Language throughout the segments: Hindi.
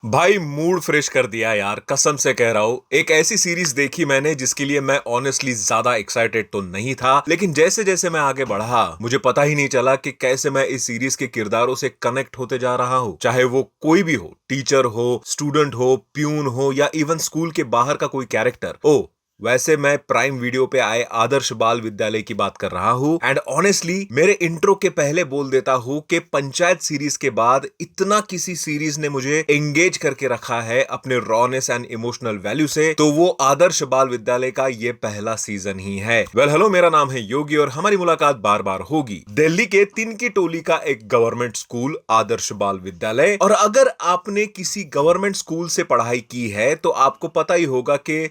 भाई मूड फ्रेश कर दिया यार, कसम से कह रहा हूं। एक ऐसी सीरीज देखी मैंने जिसके लिए मैं ऑनेस्टली ज्यादा एक्साइटेड तो नहीं था, लेकिन जैसे जैसे मैं आगे बढ़ा मुझे पता ही नहीं चला कि कैसे मैं इस सीरीज के किरदारों से कनेक्ट होते जा रहा हूं। चाहे वो कोई भी हो, टीचर हो, स्टूडेंट हो, प्यून हो या इवन स्कूल के बाहर का कोई कैरेक्टर। ओ वैसे मैं प्राइम वीडियो पे आए आदर्श बाल विद्यालय की बात कर रहा हूं। एंड ऑनेस्टली मेरे इंट्रो के पहले बोल देता हूं कि पंचायत सीरीज के बाद इतना किसी सीरीज ने मुझे एंगेज करके रखा है अपने रॉनेस एंड इमोशनल वैल्यू से, तो वो आदर्श बाल विद्यालय का ये पहला सीजन ही है। वेल हेलो, मेरा नाम है योगी और हमारी मुलाकात बार बार होगी दिल्ली के तिनकी टोली का एक गवर्नमेंट स्कूल आदर्श बाल विद्यालय। और अगर आपने किसी गवर्नमेंट स्कूल से पढ़ाई की है तो आपको पता ही होगा कि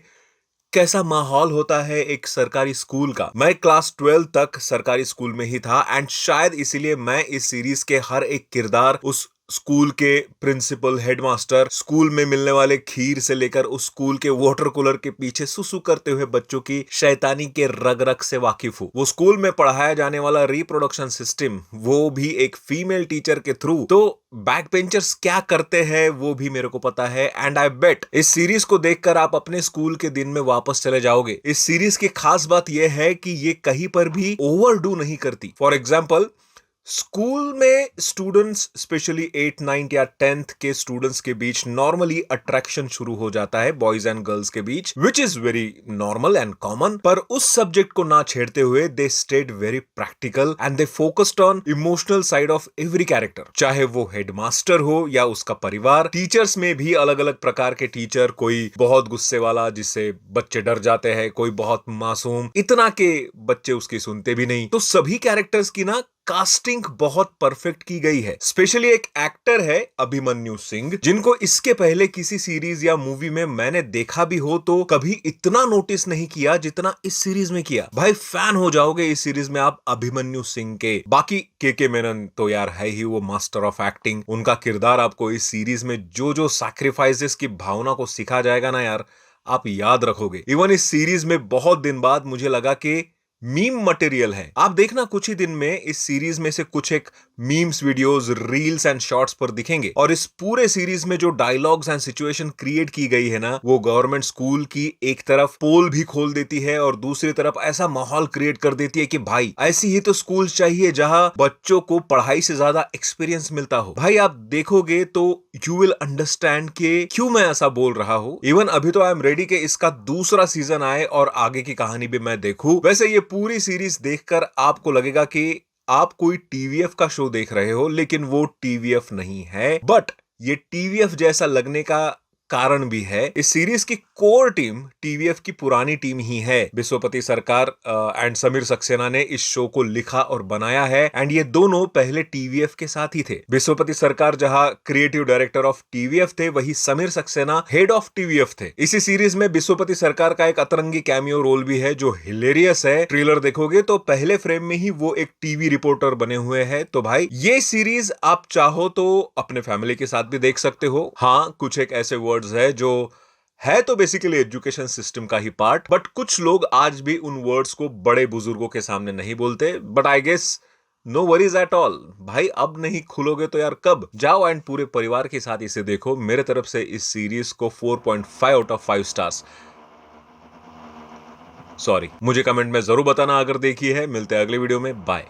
कैसा माहौल होता है एक सरकारी स्कूल का। मैं क्लास 12 तक सरकारी स्कूल में ही था एंड शायद इसीलिए मैं इस सीरीज के हर एक किरदार, उस स्कूल के प्रिंसिपल, हेडमास्टर, स्कूल में मिलने वाले खीर से लेकर उस स्कूल के वाटर कूलर के पीछे सुसु करते हुए बच्चों की शैतानी के रग रग से वाकिफ हूं। वो स्कूल में पढ़ाया जाने वाला रिप्रोडक्शन सिस्टम, वो भी एक फीमेल टीचर के थ्रू। तो बैक बेंचर्स क्या करते हैं वो भी मेरे को पता है। एंड आई बेट इस सीरीज को देखकर आप अपने स्कूल के दिन में वापस चले जाओगे। इस सीरीज की खास बात यह है कि ये कहीं पर भी ओवरडू नहीं करती। फॉर एग्जाम्पल, स्कूल में स्टूडेंट्स स्पेशली 8, 9 या 10th के स्टूडेंट्स के बीच नॉर्मली अट्रैक्शन शुरू हो जाता है बॉयज एंड गर्ल्स के बीच, which is very normal and common. पर उस सब्जेक्ट को ना छेड़ते हुए they stayed very practical and they focused on emotional side of every character, चाहे वो हेडमास्टर हो या उसका परिवार। टीचर्स में भी अलग अलग प्रकार के टीचर, कोई बहुत गुस्से वाला जिससे बच्चे डर जाते हैं, कोई बहुत मासूम इतना के बच्चे उसकी सुनते भी नहीं। तो सभी कैरेक्टर्स की ना कास्टिंग बहुत परफेक्ट की गई है। स्पेशली एक एक्टर है अभिमन्यु सिंह, जिनको इसके पहले किसी सीरीज या मूवी में मैंने देखा भी हो तो कभी इतना नोटिस नहीं किया जितना इस सीरीज में किया। भाई फैन हो जाओगे इस सीरीज में आप अभिमन्यु सिंह के। बाकी के मेनन तो यार है ही वो मास्टर ऑफ एक्टिंग। उनका किरदार आपको इस सीरीज में जो जो सैक्रिफाइसेस की भावना को सिखा जाएगा ना यार, आप याद रखोगे। इवन इस सीरीज में बहुत दिन बाद मुझे लगा कि मीम मटेरियल है। आप देखना कुछ ही दिन में इस सीरीज में से कुछ एक memes videos, reels and shorts पर दिखेंगे। और इस पूरे सीरीज में जो डायलॉग्स एंड सिचुएशन क्रिएट की गई है ना, वो गवर्नमेंट स्कूल की एक तरफ पोल भी खोल देती है और दूसरी तरफ ऐसा माहौल क्रिएट कर देती है कि भाई ऐसी ही तो स्कूल चाहिए जहां बच्चों को पढ़ाई से ज्यादा एक्सपीरियंस मिलता हो। भाई आप देखोगे तो यू विल अंडरस्टैंड कि क्यों मैं ऐसा बोल रहा हूं। इवन अभी तो आई एम रेडी कि इसका दूसरा सीजन आए और आगे की कहानी भी मैं देखूं। वैसे ये पूरी सीरीज देखकर आपको लगेगा कि आप कोई टीवीएफ का शो देख रहे हो, लेकिन वो टीवीएफ नहीं है। बट ये टीवीएफ जैसा लगने का कारण भी है। इस सीरीज की कोर टीम टीवीएफ की पुरानी टीम ही है। विश्वपति सरकार एंड समीर सक्सेना ने इस शो को लिखा और बनाया है। एंड ये दोनों पहले टीवीएफ के साथ ही थे। विश्वपति सरकार जहां क्रिएटिव डायरेक्टर ऑफ टीवीएफ थे, वही Sameer Saxena head of TVF थे। इसी सीरीज में विश्वपति सरकार का एक अतरंगी कैमियो रोल भी है जो हिलेरियस है। ट्रेलर देखोगे तो पहले फ्रेम में ही वो एक टीवी रिपोर्टर बने हुए हैं। तो भाई ये सीरीज आप चाहो तो अपने फैमिली के साथ भी देख सकते हो। हाँ, कुछ एक ऐसे वर्ड्स है जो है तो बेसिकली एजुकेशन सिस्टम का ही पार्ट, बट कुछ लोग आज भी उन वर्ड्स को बड़े बुजुर्गों के सामने नहीं बोलते। But I guess no worries at all. भाई अब नहीं खुलोगे तो यार कब? जाओ एंड पूरे परिवार के साथ इसे देखो। मेरे तरफ से इस सीरीज को 4.5 आउट ऑफ 5 स्टार्स। सॉरी, मुझे कमेंट में जरूर बताना अगर देखी है। मिलते हैं अगले वीडियो में। बाय।